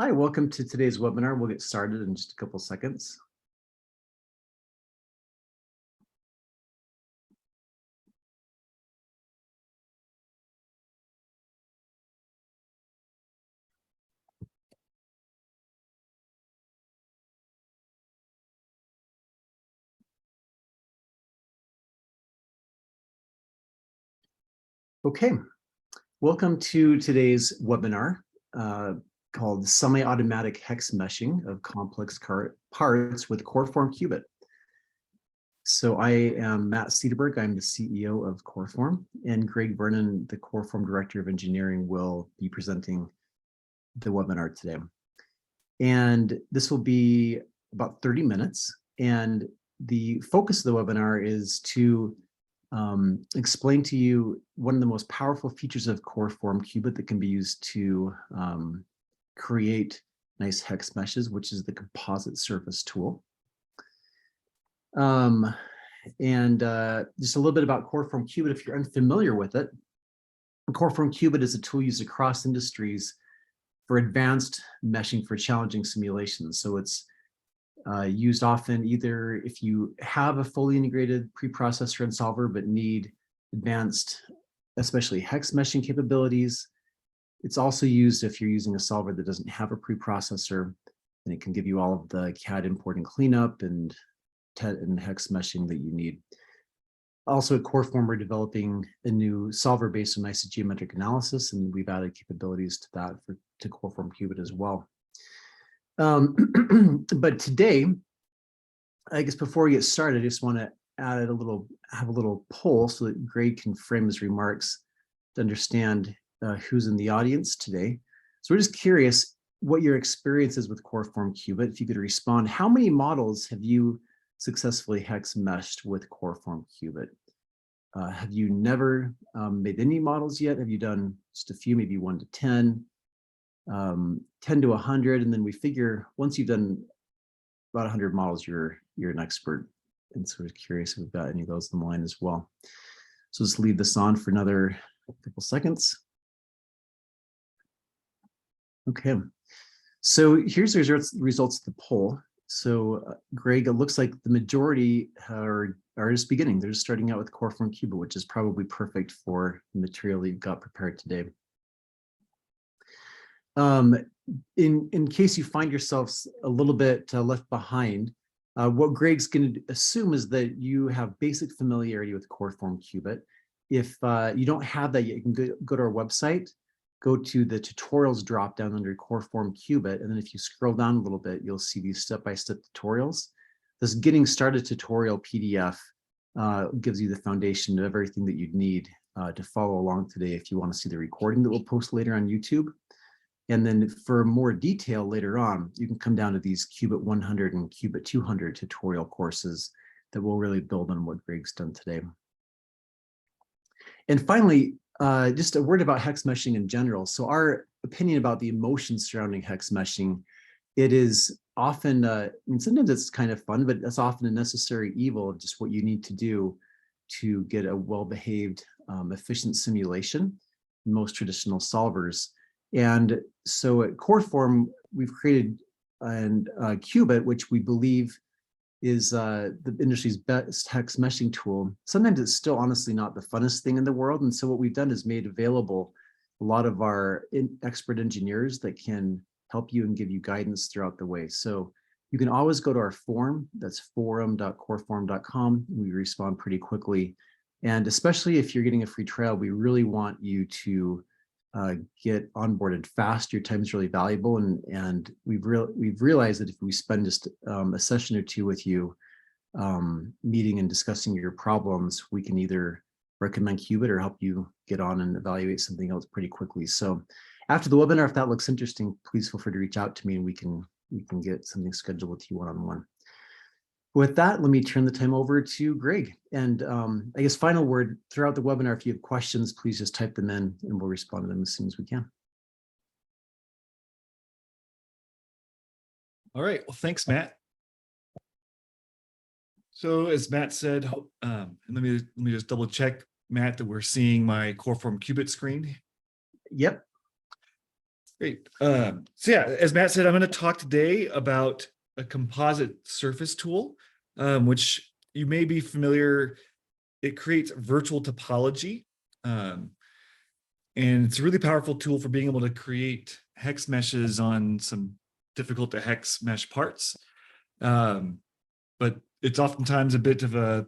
Hi, welcome to today's webinar. We'll get started in just a couple seconds. Okay, welcome to today's webinar called Semi-Automatic Hex Meshing of Complex Parts with Coreform Cubit. So I am Matt Cederberg. I'm the CEO of Coreform, and Greg Vernon, the Coreform Director of Engineering, will be presenting the webinar today. And this will be about 30 minutes. And the focus of the webinar is to explain to you one of the most powerful features of Coreform Cubit that can be used to create nice hex meshes, which is the composite surface tool. Just a little bit about Coreform Cubit. If you're unfamiliar with it, Coreform Cubit is a tool used across industries for advanced meshing for challenging simulations. So it's used often either if you have a fully integrated preprocessor and solver but need advanced, especially hex meshing capabilities. It's also used if you're using a solver that doesn't have a preprocessor, and it can give you all of the CAD import and cleanup and hex meshing that you need. Also at Coreform, we're developing a new solver based on isogeometric analysis, and we've added capabilities to that to Coreform Cubit as well. But today, I guess before we get started, I just want to have a little poll so that Greg can frame his remarks to understand who's in the audience today. So we're just curious what your experience is with Coreform Cubit. If you could respond, how many models have you successfully hex meshed with Coreform Cubit? Have you never made any models yet? Have you done just a few, maybe 1 to 10? 10 to 100, and then we figure once you've done about 100 models, you're an expert. And so we're curious if we've got any of those in the line as well. So let's leave this on for another couple seconds. Okay, so here's the results of the poll. So Greg, it looks like the majority are just beginning. They're just starting out with Coreform Cubit, which is probably perfect for the material you've got prepared today. In case you find yourselves a little bit left behind, what Greg's going to assume is that you have basic familiarity with Coreform Cubit. If you don't have that yet, you can go to our website, go to the tutorials dropdown under Coreform Cubit, and then if you scroll down a little bit, you'll see these step-by-step tutorials. This getting started tutorial PDF gives you the foundation of everything that you'd need to follow along today if you want to see the recording that we'll post later on YouTube. And then for more detail later on, you can come down to these Cubit 100 and Cubit 200 tutorial courses that will really build on what Greg's done today. And finally, just a word about hex meshing in general. So our opinion about the emotions surrounding hex meshing, it is often, and sometimes it's kind of fun, but that's often a necessary evil of just what you need to do to get a well-behaved, efficient simulation in most traditional solvers. And so at Coreform, we've created a Cubit, which we believe is the industry's best hex meshing tool. Sometimes it's still honestly not the funnest thing in the world. And so what we've done is made available a lot of our expert engineers that can help you and give you guidance throughout the way. So you can always go to our forum. That's forum.coreform.com. We respond pretty quickly. And especially if you're getting a free trial, we really want you to get onboarded fast. Your time is really valuable, and we've realized that if we spend just a session or two with you meeting and discussing your problems, we can either recommend Cubit or help you get on and evaluate something else pretty quickly. So after the webinar, if that looks interesting, please feel free to reach out to me and we can get something scheduled with you one-on-one. With that, let me turn the time over to Greg. And I guess final word, throughout the webinar, if you have questions, please just type them in and we'll respond to them as soon as we can. All right, well, thanks, Matt. So as Matt said, and let me just double check, Matt, that we're seeing my Coreform Cubit screen. Yep. Great. So yeah, as Matt said, I'm going to talk today about a composite surface tool, which you may be familiar. It creates virtual topology. Um, and it's a really powerful tool for being able to create hex meshes on some difficult to hex mesh parts. But it's oftentimes a bit of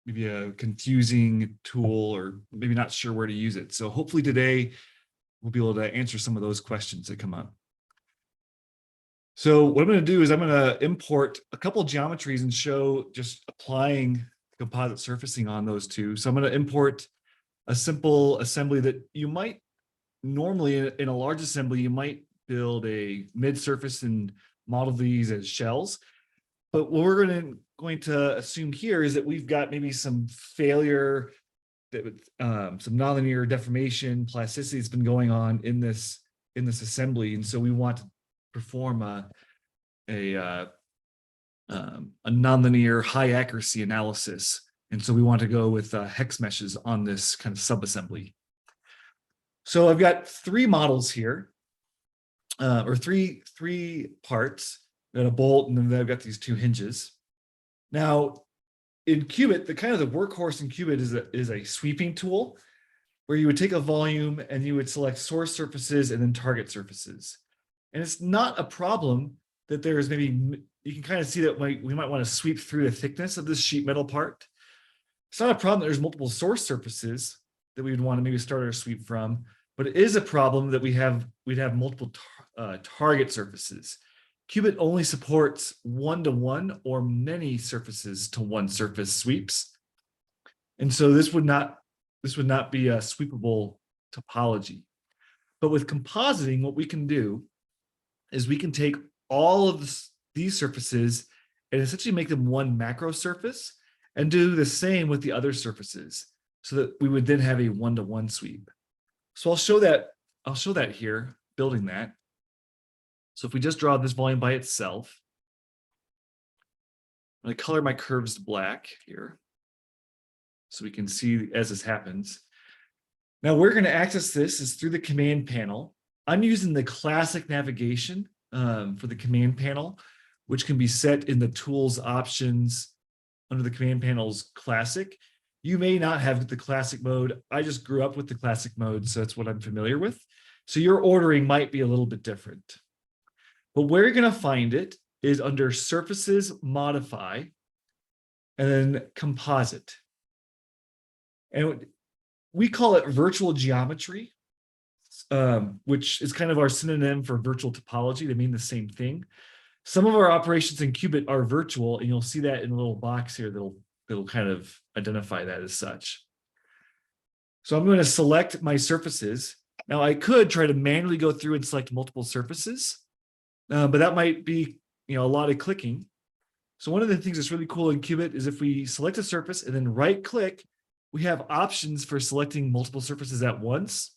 maybe a confusing tool, or maybe not sure where to use it. So hopefully today we'll be able to answer some of those questions that come up. So what I'm going to do is I'm going to import a couple of geometries and show just applying composite surfacing on those two. So I'm going to import a simple assembly that you might normally in a large assembly, you might build a mid surface and model these as shells. But what we're going to assume here is that we've got maybe some failure, that some nonlinear deformation, plasticity has been going on in this assembly, and so we want to perform a nonlinear high accuracy analysis, and so we want to go with hex meshes on this kind of subassembly. So I've got three models here, or three parts. I've got a bolt, and then I've got these two hinges. Now, in Cubit, the workhorse in Cubit is a sweeping tool, where you would take a volume and you would select source surfaces and then target surfaces. And it's not a problem that there's maybe, you can kind of see that we might want to sweep through the thickness of this sheet metal part. It's not a problem that there's multiple source surfaces that we would want to maybe start our sweep from, but it is a problem that we'd have multiple target surfaces. Cubit only supports one-to-one or many surfaces to one surface sweeps. And so this would not be a sweepable topology. But with compositing, what we can do is we can take all of these surfaces and essentially make them one macro surface and do the same with the other surfaces, so that we would then have a one-to-one sweep. So I'll show that here, building that. So if we just draw this volume by itself, I'm going to color my curves black here so we can see as this happens. Now we're going to access this is through the command panel. I'm using the classic navigation for the command panel, which can be set in the tools options under the command panel's classic. You may not have the classic mode. I just grew up with the classic mode, so that's what I'm familiar with. So your ordering might be a little bit different. But where you're going to find it is under Surfaces, Modify, and then Composite. And we call it virtual geometry, which is kind of our synonym for virtual topology. They mean the same thing. Some of our operations in Cubit are virtual, and you'll see that in a little box here that'll kind of identify that as such. So I'm going to select my surfaces. Now I could try to manually go through and select multiple surfaces, but that might be a lot of clicking. So one of the things that's really cool in Cubit is if we select a surface and then right click, we have options for selecting multiple surfaces at once.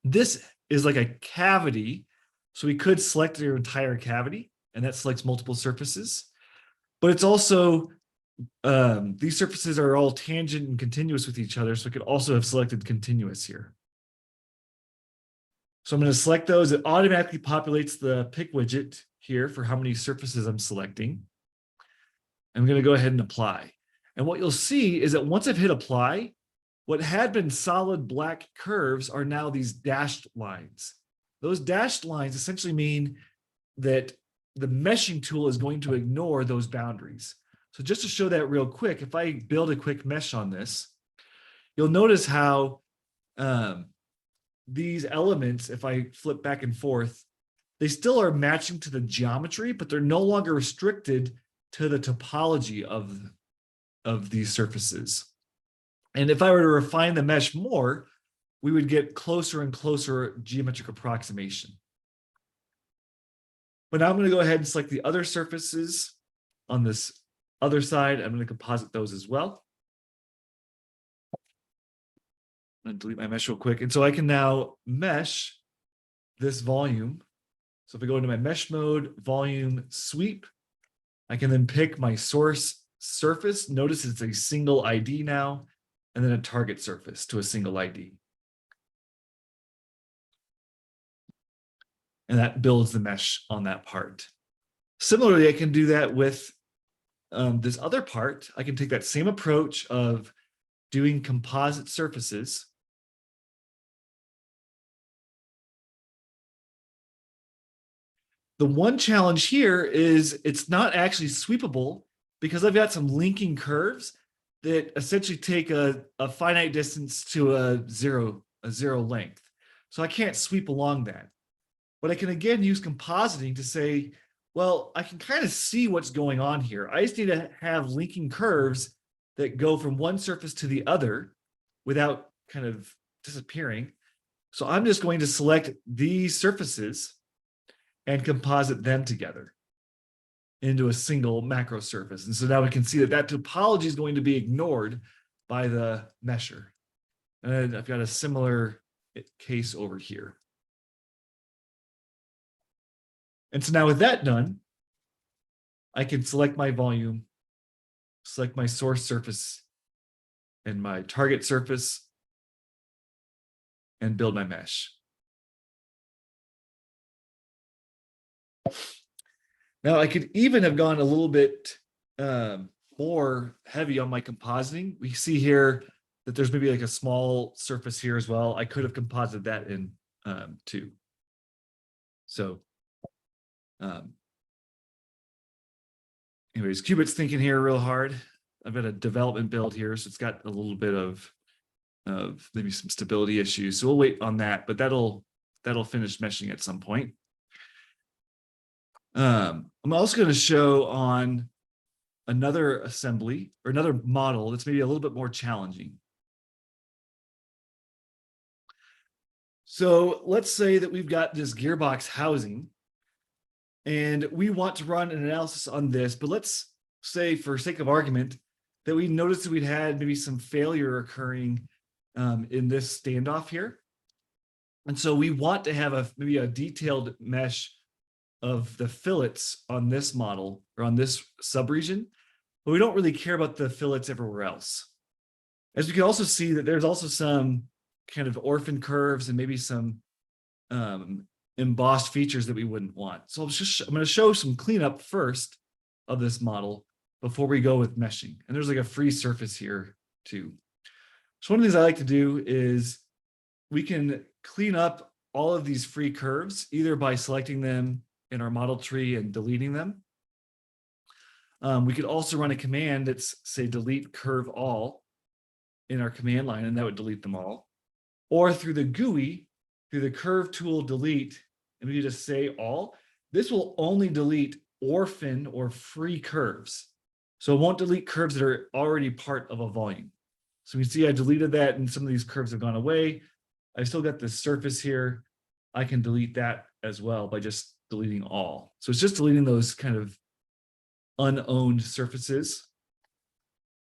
This is like a cavity, so we could select your entire cavity, and that selects multiple surfaces. But it's also, these surfaces are all tangent and continuous with each other, so we could also have selected continuous here. So I'm going to select those. It automatically populates the pick widget here for how many surfaces I'm selecting. I'm going to go ahead and apply. And what you'll see is that once I've hit apply, what had been solid black curves are now these dashed lines. Those dashed lines essentially mean that the meshing tool is going to ignore those boundaries. So just to show that real quick, if I build a quick mesh on this, you'll notice how these elements, if I flip back and forth, they still are matching to the geometry, but they're no longer restricted to the topology of these surfaces. And if I were to refine the mesh more, we would get closer and closer geometric approximation. But now I'm going to go ahead and select the other surfaces on this other side. I'm going to composite those as well. I'm going to delete my mesh real quick. And so I can now mesh this volume. So if I go into my mesh mode, volume, sweep, I can then pick my source surface. Notice it's a single ID now, and then a target surface to a single ID. and that builds the mesh on that part. Similarly, I can do that with this other part. I can take that same approach of doing composite surfaces. The one challenge here is it's not actually sweepable because I've got some linking curves that essentially take a finite distance to a zero length. So I can't sweep along that. But I can again use compositing to say, well, I can kind of see what's going on here. I just need to have linking curves that go from one surface to the other without kind of disappearing. So I'm just going to select these surfaces and composite them together into a single macro surface. And so now we can see that that topology is going to be ignored by the mesher. And I've got a similar case over here. And so now with that done, I can select my volume, select my source surface and my target surface, and build my mesh. Now I could even have gone a little bit more heavy on my compositing. We see here that there's maybe like a small surface here as well. I could have composited that in too. So anyways, Cubit's thinking here real hard. I've got a development build here, so it's got a little bit of maybe some stability issues. So we'll wait on that, but that'll finish meshing at some point. I'm also going to show on another assembly or another model that's maybe a little bit more challenging. So let's say that we've got this gearbox housing and we want to run an analysis on this, but let's say for sake of argument that we noticed that we'd had maybe some failure occurring in this standoff here. And so we want to have maybe a detailed mesh of the fillets on this model or on this subregion, but we don't really care about the fillets everywhere else. As we can also see that there's also some kind of orphan curves and maybe some embossed features that we wouldn't want. So I'm going to show some cleanup first of this model before we go with meshing. And there's like a free surface here too. So one of the things I like to do is we can clean up all of these free curves either by selecting them in our model tree and deleting them. We could also run a command that's say delete curve all in our command line, and that would delete them all. Or through the GUI, through the curve tool delete, and we just say all, this will only delete orphan or free curves. So it won't delete curves that are already part of a volume. So we see I deleted that and some of these curves have gone away. I still got this surface here. I can delete that as well by just deleting all. So it's just deleting those kind of unowned surfaces.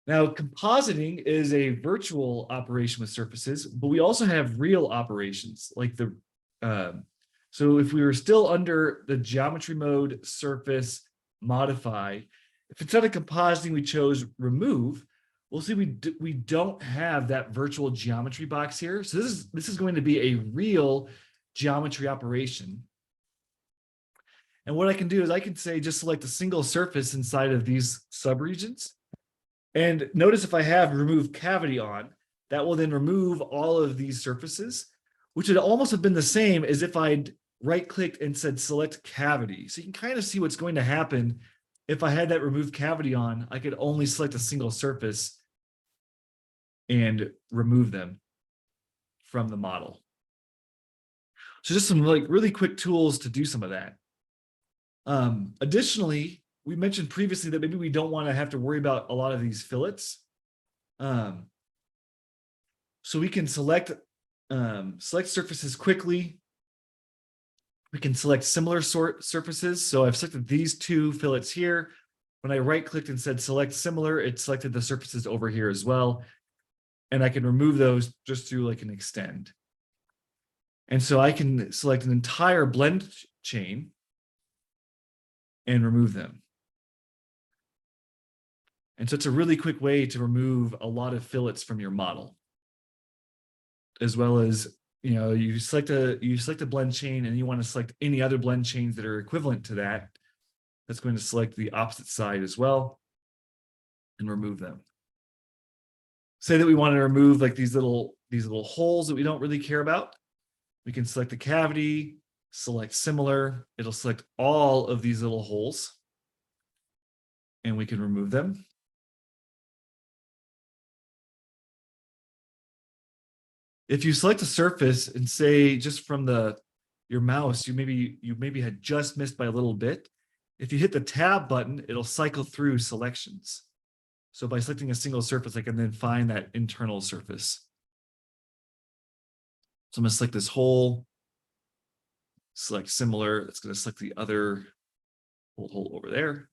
Now, compositing is a virtual operation with surfaces, but we also have real operations like the, so if we were still under the geometry mode, surface, modify, if instead of compositing, we chose remove, we'll see we don't have that virtual geometry box here. So this is going to be a real geometry operation. And what I can do is I can say just select a single surface inside of these subregions. And notice if I have remove cavity on, that will then remove all of these surfaces, which would almost have been the same as if I'd right-clicked and said select cavity. So you can kind of see what's going to happen if I had that remove cavity on. I could only select a single surface and remove them from the model. So just some like really quick tools to do some of that. Additionally, we mentioned previously that maybe we don't want to have to worry about a lot of these fillets. So we can select surfaces quickly. We can select similar surfaces. So I've selected these two fillets here. When I right-clicked and said select similar, it selected the surfaces over here as well. And I can remove those just through like an extend. And so I can select an entire blend chain and remove them. And so it's a really quick way to remove a lot of fillets from your model, as well as you select a blend chain and you want to select any other blend chains that are equivalent to that. That's going to select the opposite side as well and remove them. Say that we want to remove like these little holes that we don't really care about. We can select the cavity, select similar. It'll select all of these little holes and we can remove them. If you select a surface and say just from your mouse, you maybe had just missed by a little bit. If you hit the tab button, it'll cycle through selections. So by selecting a single surface, I can then find that internal surface. So I'm going to select this hole, select similar. It's going to select the other hole over there.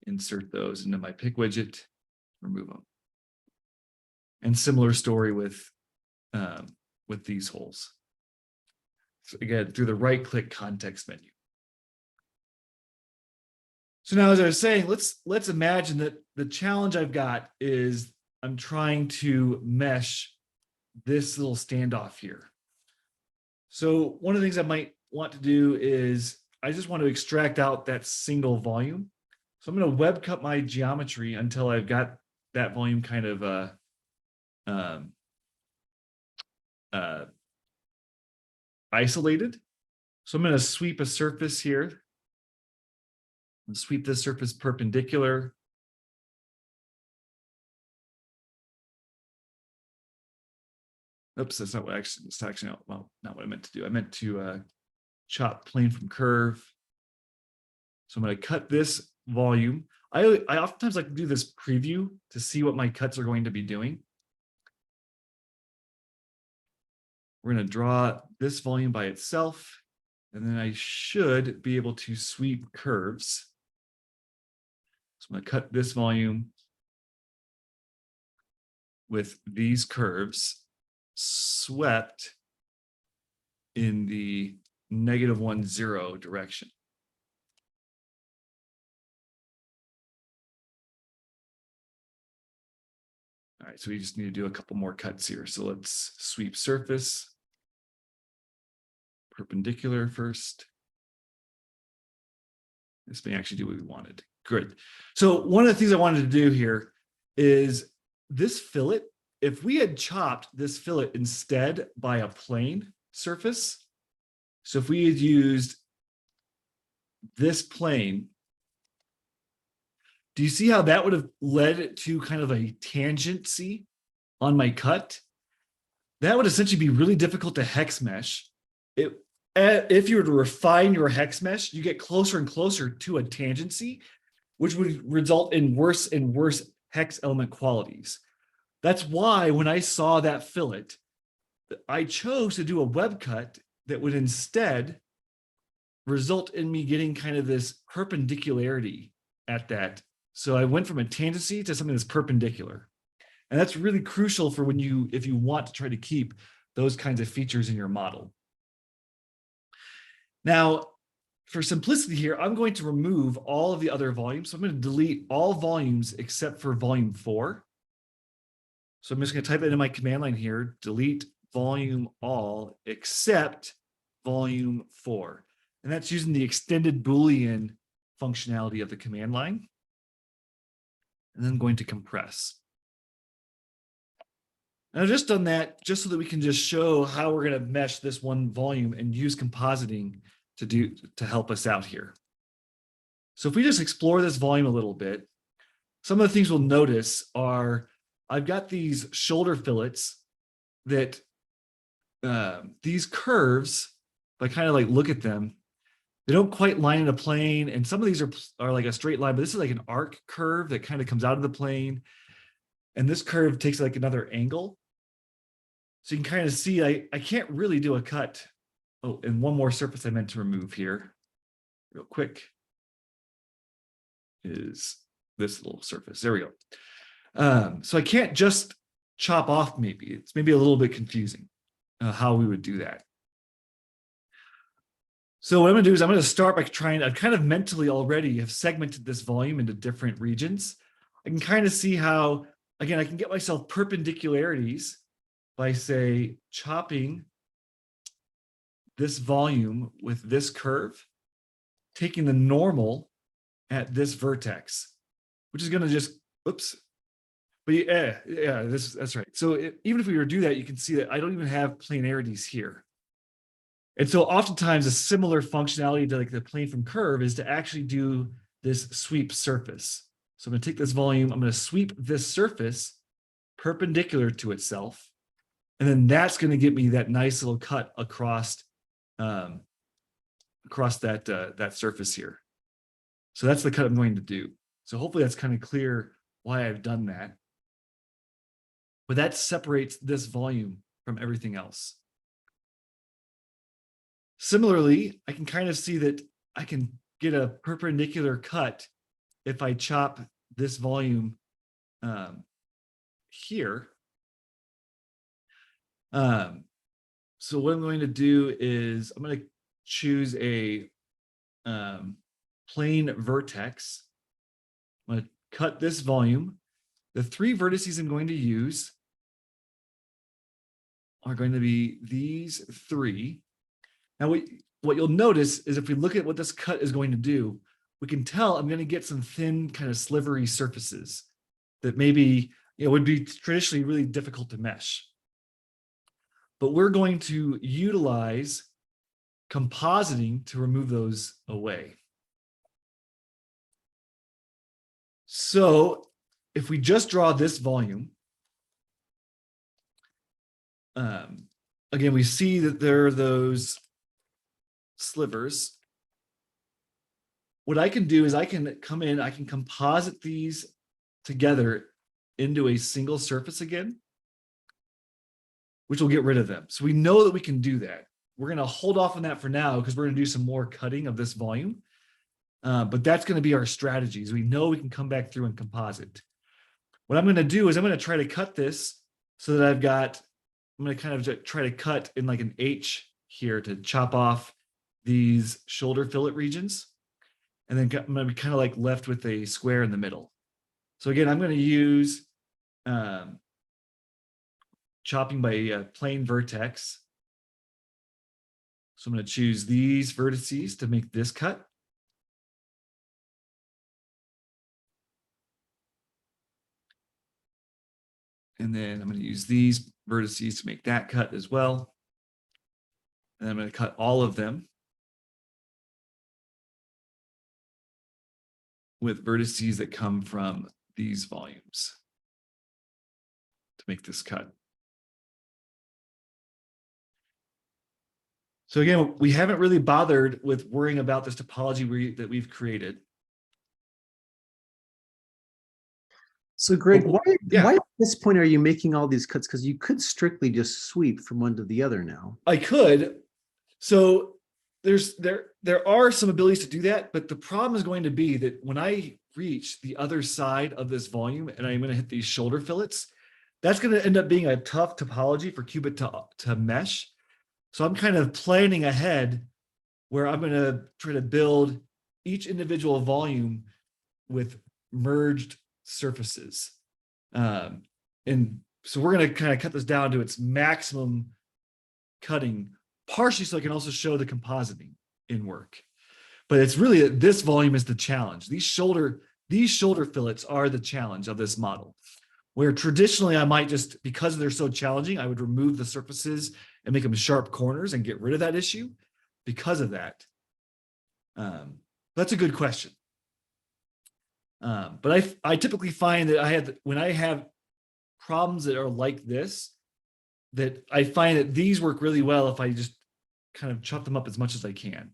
Insert those into my pick widget, remove them. And similar story with these holes. So again, through the right-click context menu. So now, as I was saying, let's imagine that the challenge I've got is I'm trying to mesh this little standoff here. So one of the things I might want to do is I just want to extract out that single volume. So I'm going to web cut my geometry until I've got that volume kind of isolated. So I'm going to sweep a surface here. And sweep this surface perpendicular. Oops, that's not what it's actually not what I meant to do. I meant to chop plane from curve. So I'm going to cut this volume. I oftentimes like to do this preview to see what my cuts are going to be doing. We're going to draw this volume by itself, and then I should be able to sweep curves. So I'm going to cut this volume with these curves swept in the -1, 0 direction. All right, so we just need to do a couple more cuts here. So let's sweep surface, perpendicular first. This may actually do what we wanted. Good. So one of the things I wanted to do here is this fillet. If we had chopped this fillet instead by a plane surface, so if we had used this plane, do you see how that would have led to kind of a tangency on my cut? That would essentially be really difficult to hex mesh. If you were to refine your hex mesh, you get closer and closer to a tangency, which would result in worse and worse hex element qualities. That's why when I saw that fillet, I chose to do a web cut that would instead result in me getting kind of this perpendicularity at that. So I went from a tangency to something that's perpendicular. And that's really crucial for if you want to try to keep those kinds of features in your model. Now, for simplicity here, I'm going to remove all of the other volumes. So I'm going to delete all volumes except for volume 4. So I'm just going to type it in my command line here, delete volume all except volume 4. And that's using the extended Boolean functionality of the command line. And then I'm going to compress. And I've just done that just so that we can just show how we're going to mesh this one volume and use compositing to help us out here. So if we just explore this volume a little bit, some of the things we'll notice are I've got these shoulder fillets that these curves, if I kind of like look at them, they don't quite line in a plane. And some of these are like a straight line, but this is like an arc curve that kind of comes out of the plane. And this curve takes like another angle. So you can kind of see, I can't really do a cut. Oh, and one more surface I meant to remove here real quick is this little surface. There we go. So I can't just chop off maybe. It's maybe a little bit confusing how we would do that. So what I'm going to do is I'm going to start by I've kind of mentally already have segmented this volume into different regions. I can kind of see how, again, I can get myself perpendicularities by, say, chopping this volume with this curve, taking the normal at this vertex, which is going to just, oops. But yeah, that's right. So even if we were to do that, you can see that I don't even have planarities here. And so oftentimes a similar functionality to like the plane from curve is to actually do this sweep surface. So I'm going to take this volume, I'm going to sweep this surface perpendicular to itself. And then that's going to get me that nice little cut across that that surface here. So that's the cut I'm going to do. So hopefully that's kind of clear why I've done that. But that separates this volume from everything else. Similarly, I can kind of see that I can get a perpendicular cut if I chop this volume here. So what I'm going to do is I'm going to choose a plane vertex. I'm going to cut this volume. The 3 vertices I'm going to use are going to be these 3. Now, what you'll notice is if we look at what this cut is going to do, we can tell I'm going to get some thin, kind of slivery surfaces that maybe would be traditionally really difficult to mesh. But we're going to utilize compositing to remove those away. So if we just draw this volume, again, we see that there are those slivers. What I can do is I can come in, I can composite these together into a single surface again, which will get rid of them. So we know that we can do that. We're going to hold off on that for now because we're going to do some more cutting of this volume. But that's going to be our strategies. We know we can come back through and composite. What I'm going to do is I'm going to try to cut this so that I'm going to kind of try to cut in like an H here to chop off these shoulder fillet regions. And then I'm going to be kind of like left with a square in the middle. So again, I'm going to use chopping by plane vertex. So I'm going to choose these vertices to make this cut. And then I'm going to use these vertices to make that cut as well. And I'm going to cut all of them with vertices that come from these volumes to make this cut. So again, we haven't really bothered with worrying about this topology that we've created. So Greg, Yeah. why at this point are you making all these cuts? Because you could strictly just sweep from one to the other now. I could. So there are some abilities to do that, but the problem is going to be that when I reach the other side of this volume and I'm going to hit these shoulder fillets, that's going to end up being a tough topology for Cubit to mesh. So I'm kind of planning ahead where I'm going to try to build each individual volume with merged surfaces. And so we're going to kind of cut this down to its maximum cutting, partially so I can also show the compositing in work. But it's really that this volume is the challenge. These shoulder fillets are the challenge of this model. Where traditionally I might just, because they're so challenging, I would remove the surfaces and make them sharp corners and get rid of that issue because of that. That's a good question. But I typically find that when I have problems that are like this, that I find that these work really well if I just kind of chop them up as much as I can.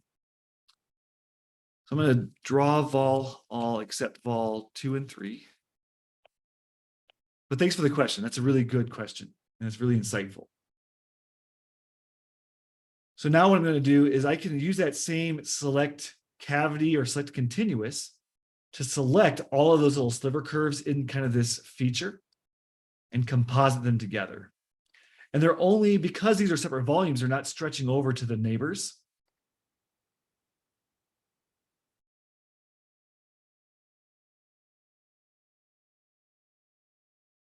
So I'm going to draw vol all except vol 2 and 3. But thanks for the question. That's a really good question, and it's really insightful. So now what I'm going to do is I can use that same select cavity or select continuous to select all of those little sliver curves in kind of this feature and composite them together. And they're only, because these are separate volumes, they're not stretching over to the neighbors.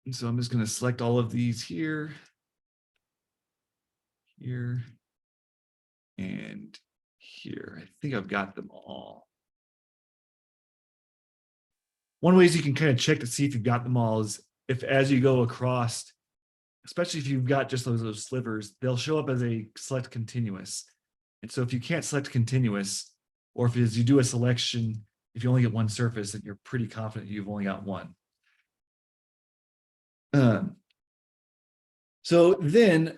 And so I'm just going to select all of these here. here and here. I think I've got them all. One way you can kind of check to see if you've got them all is if as you go across, especially if you've got just those slivers, they'll show up as a select continuous. And so if you can't select continuous, or if as you do a selection, if you only get one surface, then you're pretty confident you've only got one. So then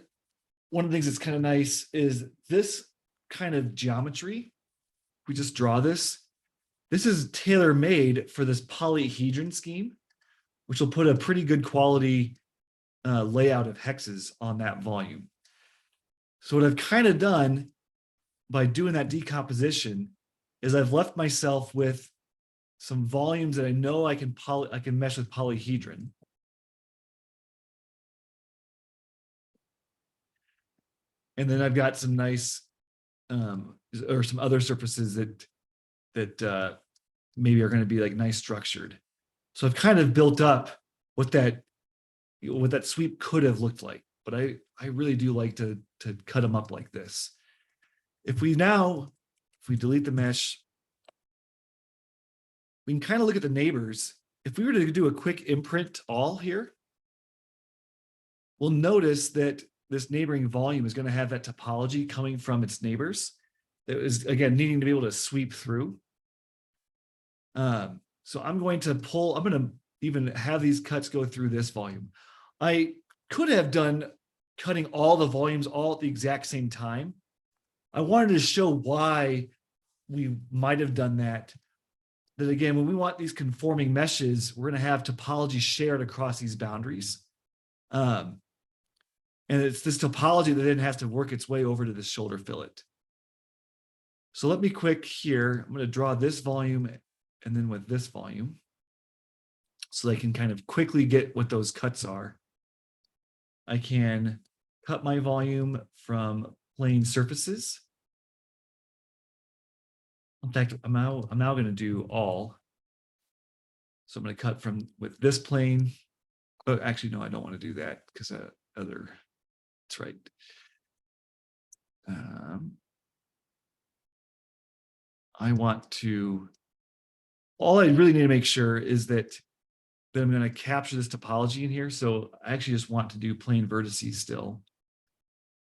one of the things that's kind of nice is this kind of geometry. We just draw this. This is tailor-made for this polyhedron scheme, which will put a pretty good quality layout of hexes on that volume. So what I've kind of done by doing that decomposition is I've left myself with some volumes that I know I can mesh with polyhedron. And then I've got some nice or some other surfaces that maybe are going to be like nice structured. So I've kind of built up what that sweep could have looked like, but I really do like to cut them up like this. If we delete the mesh, we can kind of look at the neighbors. If we were to do a quick imprint all here, we'll notice that this neighboring volume is going to have that topology coming from its neighbors. That is, again, needing to be able to sweep through. So I'm going to even have these cuts go through this volume. I could have done cutting all the volumes all at the exact same time. I wanted to show why we might have done that. That again, when we want these conforming meshes, we're going to have topology shared across these boundaries. And it's this topology that then has to work its way over to the shoulder fillet. So let me quick here, I'm going to draw this volume and then with this volume so they can kind of quickly get what those cuts are. I can cut my volume from plane surfaces. In fact, I'm now going to do all. So I'm going to cut with this plane. Oh, actually, no, I don't want to do that because that's right. All I really need to make sure is that I'm going to capture this topology in here. So I actually just want to do plane vertices still.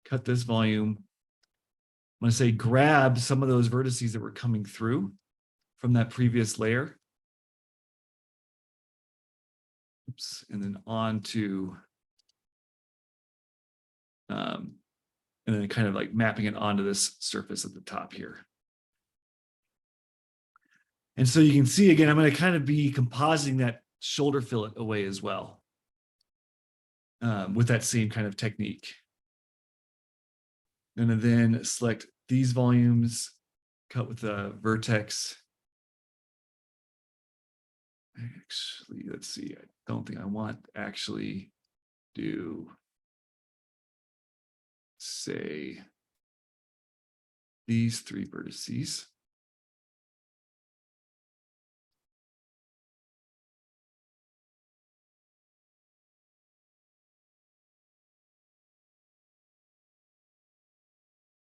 Cut this volume. I'm going to say grab some of those vertices that were coming through from that previous layer. Oops, and then on to, and then kind of like mapping it onto this surface at the top here. And so you can see, again, I'm going to kind of be compositing that shoulder fillet away as well with that same kind of technique. And then select these volumes, cut with the vertex. Actually, let's see. I don't think I want to actually do, say, these three vertices.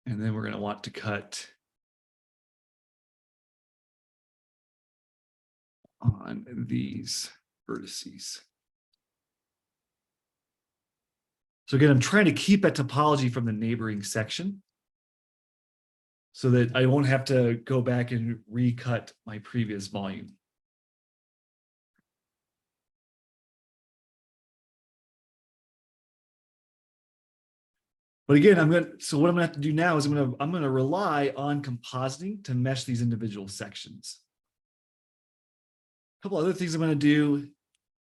And then we're going to want to cut on these vertices. So again, I'm trying to keep that topology from the neighboring section so that I won't have to go back and recut my previous volume. But again, so what I'm gonna have to do now is I'm gonna rely on compositing to mesh these individual sections. A couple other things I'm gonna do.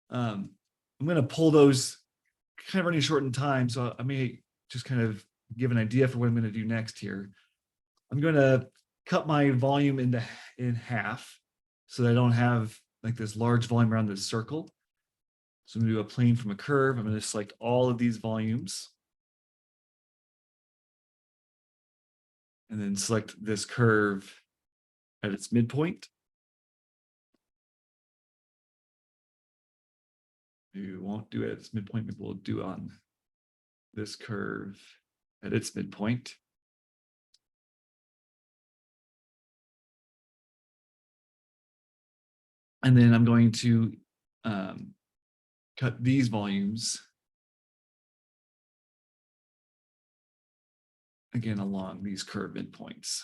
I'm gonna pull those kind of running short in time, so I may just kind of give an idea for what I'm gonna do next here. I'm gonna cut my volume in half so that I don't have like this large volume around this circle. So I'm gonna do a plane from a curve. I'm gonna select all of these volumes. And then select this curve at its midpoint. We won't do it at its midpoint, maybe we'll do on this curve at its midpoint. And then I'm going to cut these volumes again along these curve midpoints.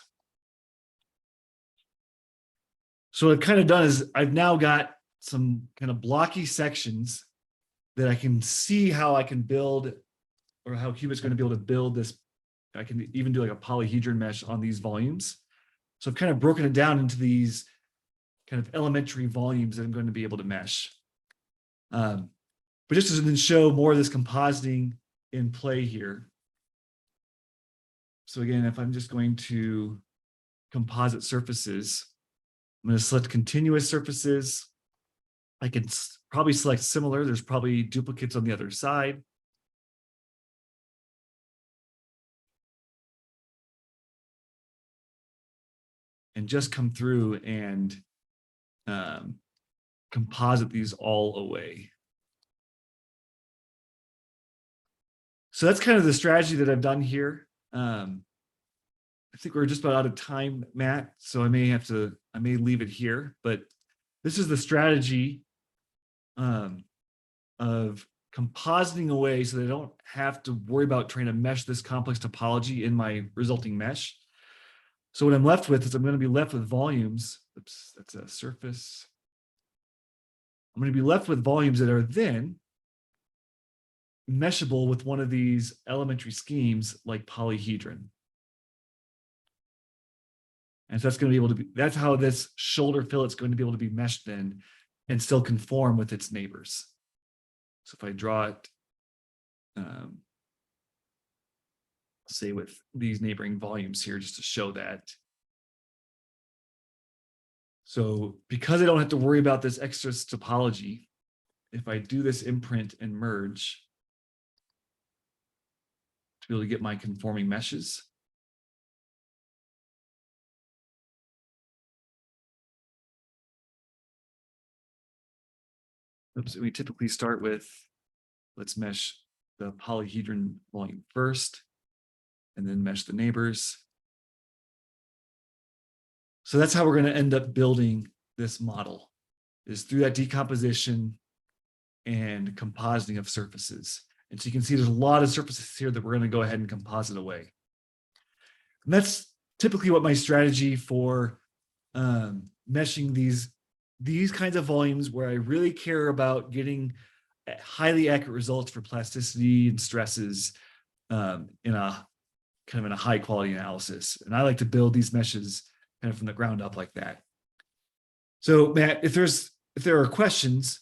So what I've kind of done is I've now got some kind of blocky sections that I can see how I can build, or how Cubit's going to be able to build this. I can even do like a polyhedron mesh on these volumes. So I've kind of broken it down into these kind of elementary volumes that I'm going to be able to mesh. But just to then show more of this compositing in play here. So again, if I'm just going to composite surfaces, I'm going to select continuous surfaces. I can probably select similar. There's probably duplicates on the other side. And just come through and composite these all away. So that's kind of the strategy that I've done here. I think we're just about out of time, Matt, so I may leave it here, but this is the strategy of compositing away so that I don't have to worry about trying to mesh this complex topology in my resulting mesh. So what I'm left with is I'm going to be left with volumes. Oops, that's a surface. I'm going to be left with volumes that are then meshable with one of these elementary schemes like polyhedron. And so that's going to be able to be, that's how this shoulder fillet is going to be able to be meshed in and still conform with its neighbors. So if I draw it, say with these neighboring volumes here, just to show that. So because I don't have to worry about this extra topology, if I do this imprint and merge to be able to get my conforming meshes, oops, we typically start with, let's mesh the polyhedron volume first, and then mesh the neighbors. So that's how we're going to end up building this model, is through that decomposition and compositing of surfaces. And so you can see there's a lot of surfaces here that we're going to go ahead and composite away. And that's typically what my strategy for meshing these kinds of volumes, where I really care about getting highly accurate results for plasticity and stresses in a kind of high quality analysis. And I like to build these meshes kind of from the ground up like that. So Matt, if there are questions,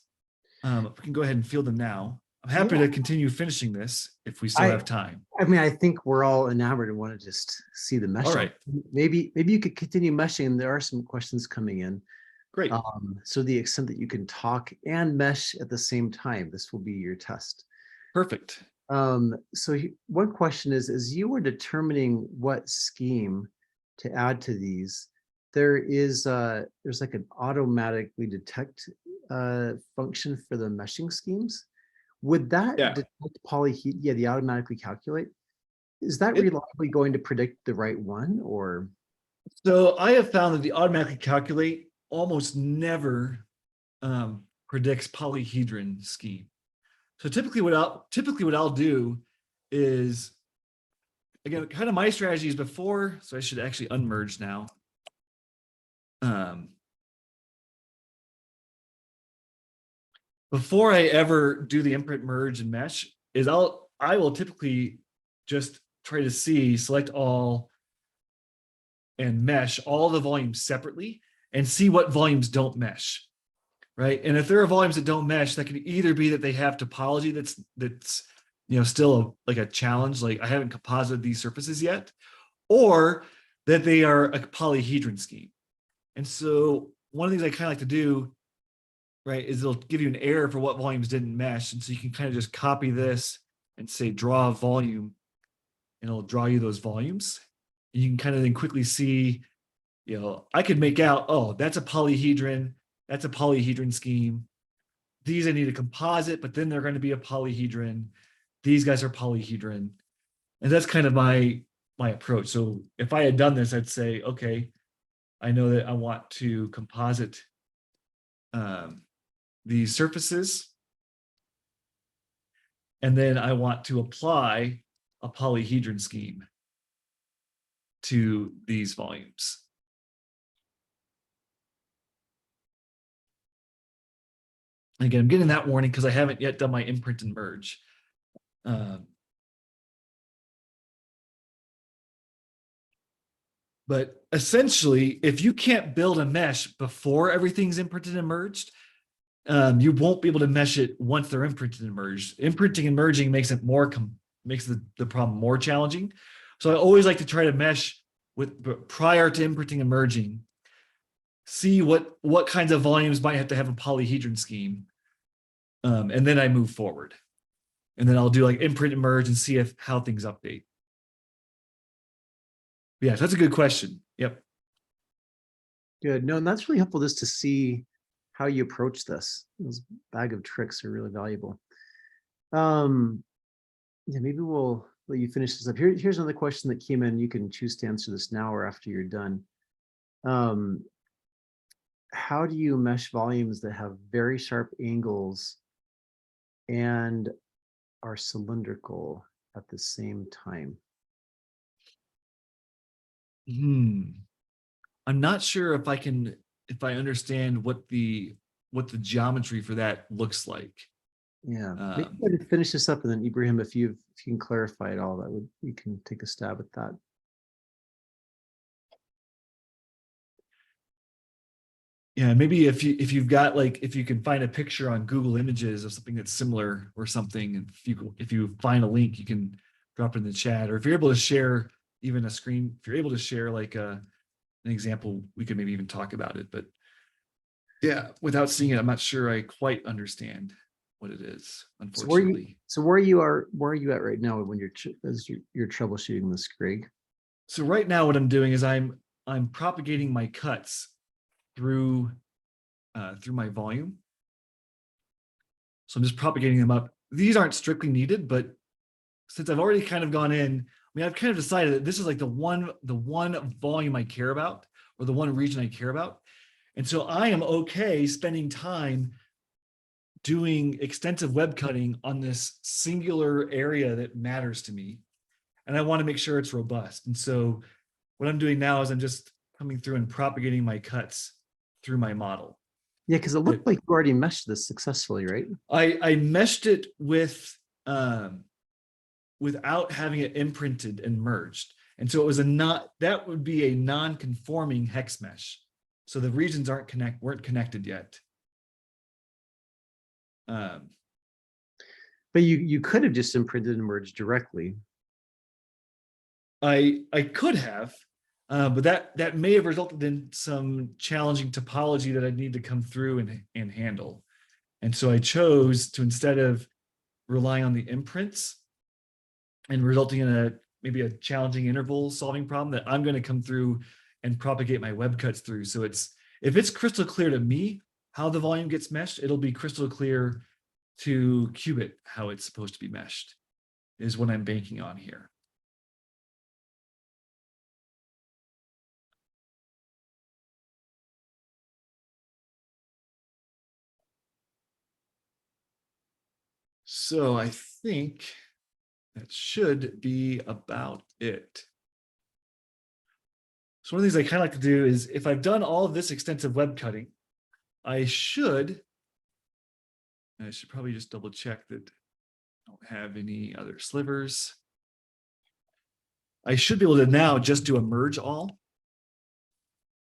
we can go ahead and field them now. I'm happy to continue finishing this if we still have time. I mean, I think we're all enamored and want to just see the mesh. All right. Maybe you could continue meshing. There are some questions coming in. Great. So the extent that you can talk and mesh at the same time, this will be your test. Perfect. So one question is, as you were determining what scheme to add to these, there's like an automatically detect function for the meshing schemes. Would that detect polyhedron? Yeah, the automatically calculate. Is that reliably going to predict the right one, or? So I have found that the automatically calculate almost never predicts polyhedron scheme. So typically what I'll do is, again, kind of my strategy is before, so I should actually unmerge now. Before I ever do the imprint merge and mesh, is I will typically just try to select all and mesh all the volumes separately and see what volumes don't mesh, right? And if there are volumes that don't mesh, that can either be that they have topology that's still like a challenge, like I haven't composited these surfaces yet, or that they are a polyhedron scheme. And so one of the things I kind of like to do, right, is it'll give you an error for what volumes didn't mesh. And so you can kind of just copy this and say draw a volume, and it'll draw you those volumes. And you can kind of then quickly see, I could make out, oh, that's a polyhedron scheme. These I need a composite, but then they're going to be a polyhedron. These guys are polyhedron. And that's kind of my approach. So if I had done this, I'd say, okay, I know that I want to composite these surfaces. And then I want to apply a polyhedron scheme to these volumes. Again, I'm getting that warning because I haven't yet done my imprint and merge. But essentially, if you can't build a mesh before everything's imprinted and merged, you won't be able to mesh it once they're imprinted and merged. Imprinting and merging makes it makes the problem more challenging. So I always like to try to mesh prior to imprinting and merging, see what kinds of volumes might have to have a polyhedron scheme, and then I move forward. And then I'll do like imprint and merge and see how things update. Yeah, so that's a good question. Yep. Good. No, and that's really helpful just to see how you approach this. Those bag of tricks are really valuable. Yeah, maybe we'll let you finish this up. Here's another question that came in. You can choose to answer this now or after you're done. How do you mesh volumes that have very sharp angles and are cylindrical at the same time? I'm not sure if I understand what the geometry for that looks like. Yeah, maybe go ahead and finish this up, and then Ibrahim, if you can clarify it all, you can take a stab at that. Yeah, maybe if you've got if you can find a picture on Google Images of something that's similar or something, and if you find a link, you can drop it in the chat, or if you're able to share even a screen, if you're able to share like an example, we could maybe even talk about it. But yeah, without seeing it, I'm not sure I quite understand what it is, unfortunately. So where are you at right now when you're troubleshooting this, Greg? So right now, what I'm doing is I'm propagating my cuts through my volume. So I'm just propagating them up. These aren't strictly needed, but since I've already kind of gone in, I've kind of decided that this is like the one volume I care about, or the one region I care about. And so I am okay spending time doing extensive web cutting on this singular area that matters to me. And I want to make sure it's robust. And so what I'm doing now is I'm just coming through and propagating my cuts through my model. Yeah, because it looked like you already meshed this successfully, right? I meshed it with without having it imprinted and merged. And so it was that would be a non-conforming hex mesh. So the regions weren't connected yet. But you could have just imprinted and merged directly. I could have, but that may have resulted in some challenging topology that I'd need to come through and handle. And so I chose to, instead of relying on the imprints and resulting in maybe a challenging interval solving problem, that I'm going to come through and propagate my web cuts through. So if it's crystal clear to me how the volume gets meshed, it'll be crystal clear to Cubit how it's supposed to be meshed, is what I'm banking on here. So I think that should be about it. So one of the things I kind of like to do is, if I've done all of this extensive web cutting, I should probably just double check that I don't have any other slivers. I should be able to now just do a merge all.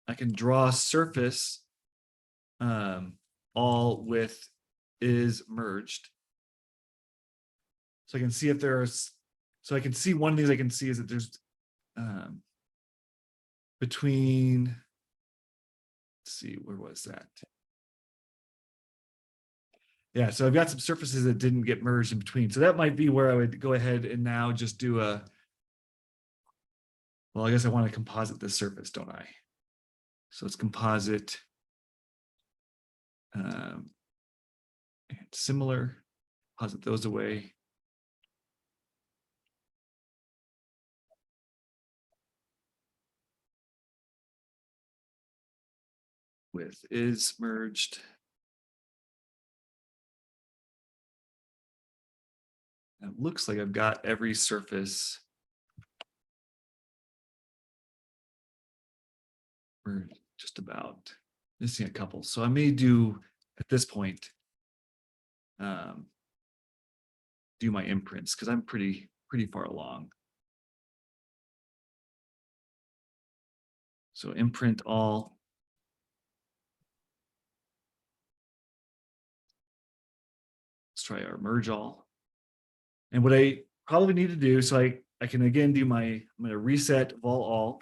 I can draw a surface all with is merged. So I can see if there's, so I can see one of these I can see is that there's between, let's see, where was that? Yeah, so I've got some surfaces that didn't get merged in between. So that might be where I would go ahead and now just do well, I guess I want to composite this surface, don't I? So let's composite and similar, composite those away. with is merged. It looks like I've got every surface. We're just about missing a couple. So I may do at this point, do my imprints because I'm pretty far along. So imprint all. Let's try our merge all. And what I probably need to do, so I can again do I'm going to reset vol all.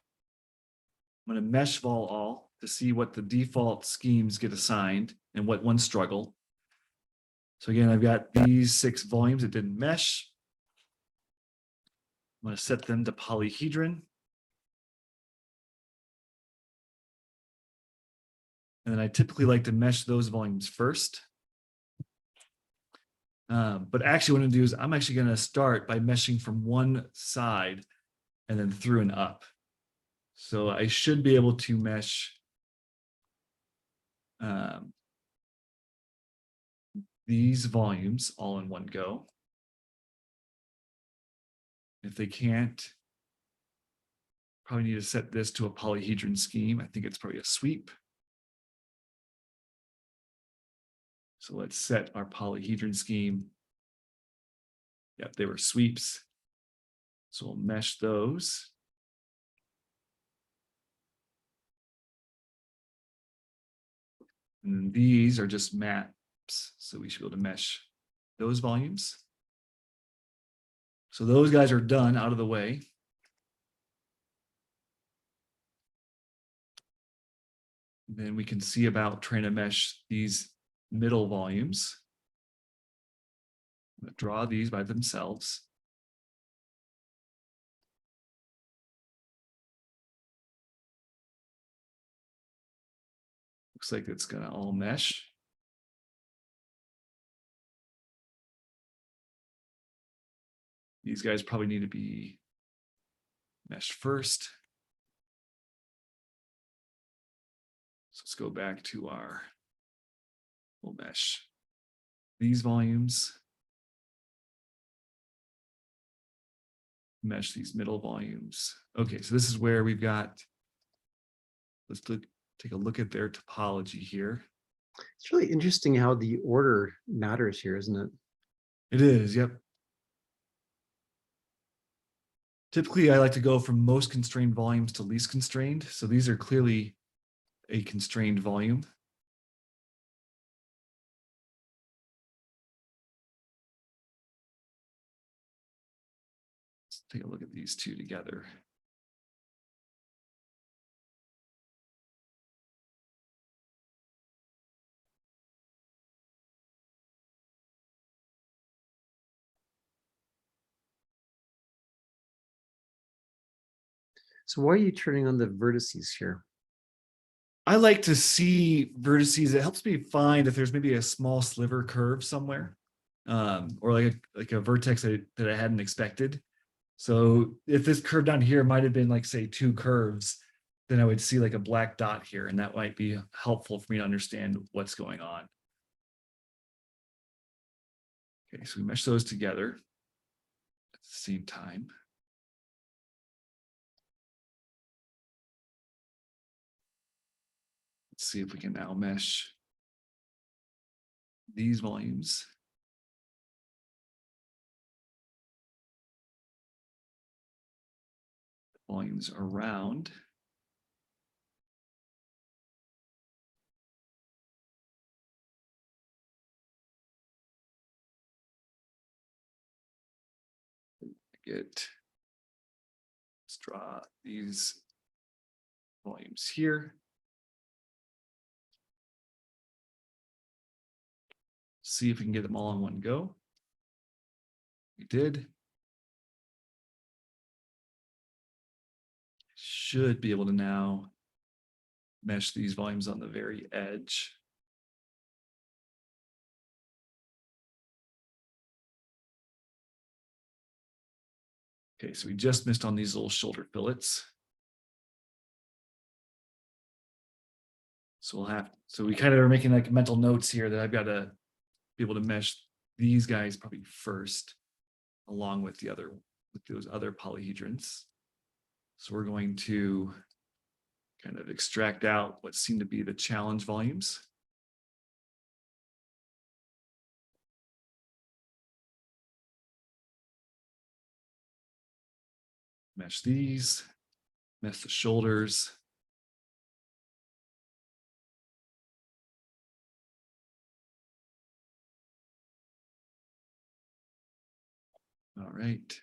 I'm going to mesh vol all to see what the default schemes get assigned and what ones struggle. So again, I've got these 6 volumes that didn't mesh. I'm going to set them to polyhedron. And then I typically like to mesh those volumes first. But actually what I'm going to do is I'm actually going to start by meshing from one side and then through and up. So I should be able to mesh these volumes all in one go. If they can't, probably need to set this to a polyhedron scheme. I think it's probably a sweep. So let's set our polyhedron scheme. Yep, they were sweeps. So we'll mesh those. And then these are just maps. So we should be able to mesh those volumes. So those guys are done, out of the way. Then we can see about trying to mesh these middle volumes. I'm going to draw these by themselves. Looks like it's going to all mesh. These guys probably need to be meshed first. So let's go back to our, we'll mesh these volumes. Mesh these middle volumes. Okay, so this is where we've got, let's take a look at their topology here. It's really interesting how the order matters here, isn't it? It is, yep. Typically, I like to go from most constrained volumes to least constrained. So these are clearly a constrained volume. Let's take a look at these two together. So why are you turning on the vertices here? I like to see vertices. It helps me find if there's maybe a small sliver curve somewhere, or like a vertex that I hadn't expected. So if this curve down here might have been like, say, 2 curves, then I would see like a black dot here, and that might be helpful for me to understand what's going on. Okay, so we mesh those together at the same time. Let's see if we can now mesh these volumes. Volumes around. Let's draw these volumes here. See if we can get them all in one go. We did. Should be able to now mesh these volumes on the very edge. Okay, so we just missed on these little shoulder fillets. So we kind of are making like mental notes here that I've got to be able to mesh these guys probably first, along with those other polyhedrons. So we're going to kind of extract out what seem to be the challenge volumes. Mesh these, mesh the shoulders. All right.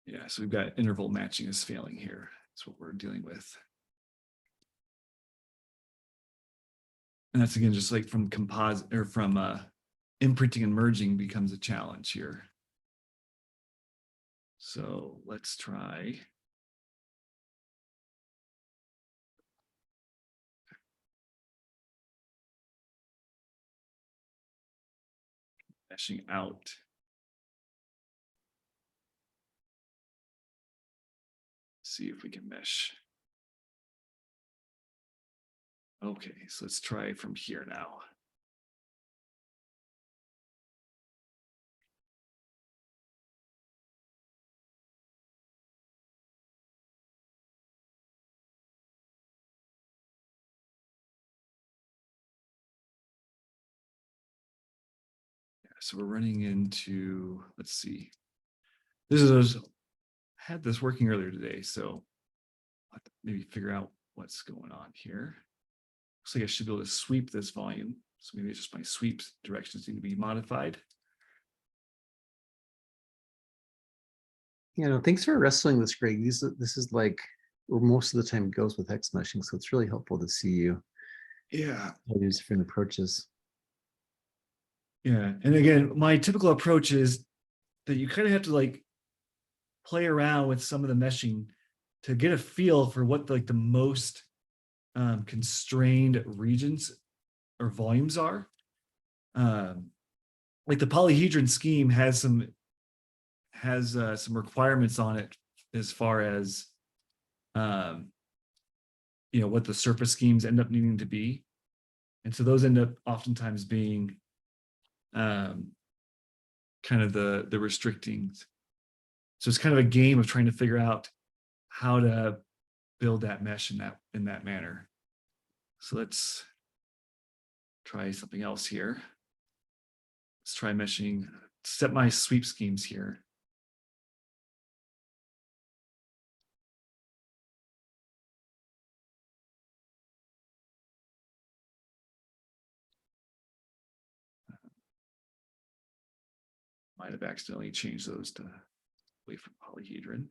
Yeah, so we've got interval matching is failing here. That's what we're dealing with. And that's again, just like from composite or from imprinting and merging becomes a challenge here. So let's try. Meshing out. See if we can mesh. Okay, so let's try from here now. Yeah, so we're running into, let's see. This is, had this working earlier today, so I'll have to maybe figure out what's going on here. Looks like I should be able to sweep this volume. So maybe it's just my sweep directions need to be modified. Yeah, no, thanks for wrestling this, Greg. This is like where most of the time goes with hex meshing, so it's really helpful to see you Yeah. use different approaches. Yeah. And again, my typical approach is that you kind of have to like play around with some of the meshing to get a feel for what like the most constrained regions or volumes are. Like the polyhedron scheme has some requirements on it as far as what the surface schemes end up needing to be, and so those end up oftentimes being kind of the restricting. So it's kind of a game of trying to figure out how to build that mesh in that manner. So let's try something else here. Let's try meshing, set my sweep schemes here. Might have accidentally changed those to away from polyhedron.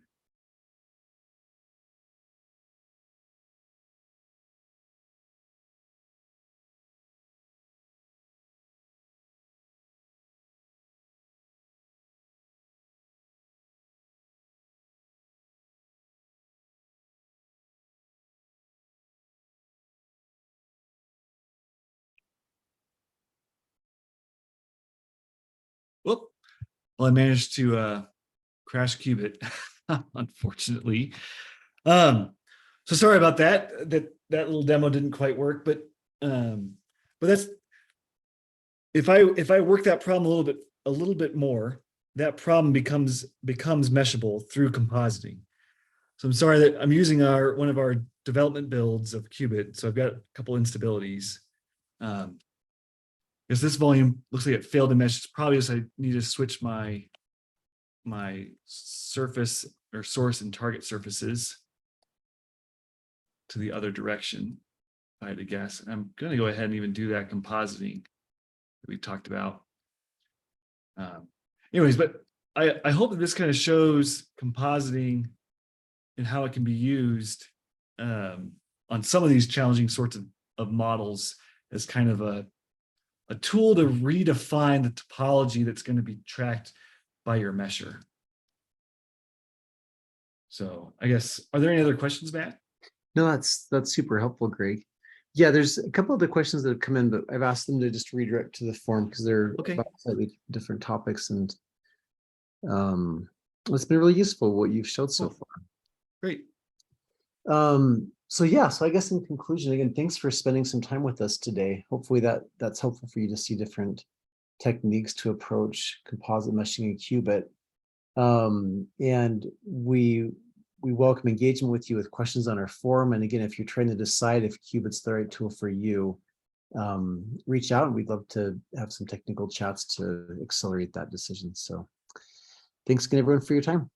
Whoop. Well, I managed to crash Cubit, unfortunately. So sorry about that. That little demo didn't quite work, but that's if I work that problem a little bit more, that problem becomes meshable through compositing. So I'm sorry that I'm using one of our development builds of Cubit. So I've got a couple instabilities. Because this volume looks like it failed to mesh. It's probably just I need to switch my surface or source and target surfaces to the other direction, if I had to guess. And I'm going to go ahead and even do that compositing that we talked about. Anyways, but I hope that this kind of shows compositing and how it can be used on some of these challenging sorts of models as kind of a tool to redefine the topology that's going to be tracked by your mesher. So I guess, are there any other questions, Matt? No, that's super helpful, Greg. Yeah, there's a couple other questions that have come in, but I've asked them to just redirect to the form because they're Okay, about slightly different topics, and it's been really useful what you've showed so cool, far. great. So yeah, so I guess in conclusion, again, thanks for spending some time with us today. Hopefully that's helpful for you to see different techniques to approach composite meshing in Qubit. And we welcome engagement with you with questions on our forum. And again, if you're trying to decide if Qubit's the right tool for you, reach out and we'd love to have some technical chats to accelerate that decision. So thanks again, everyone, for your time.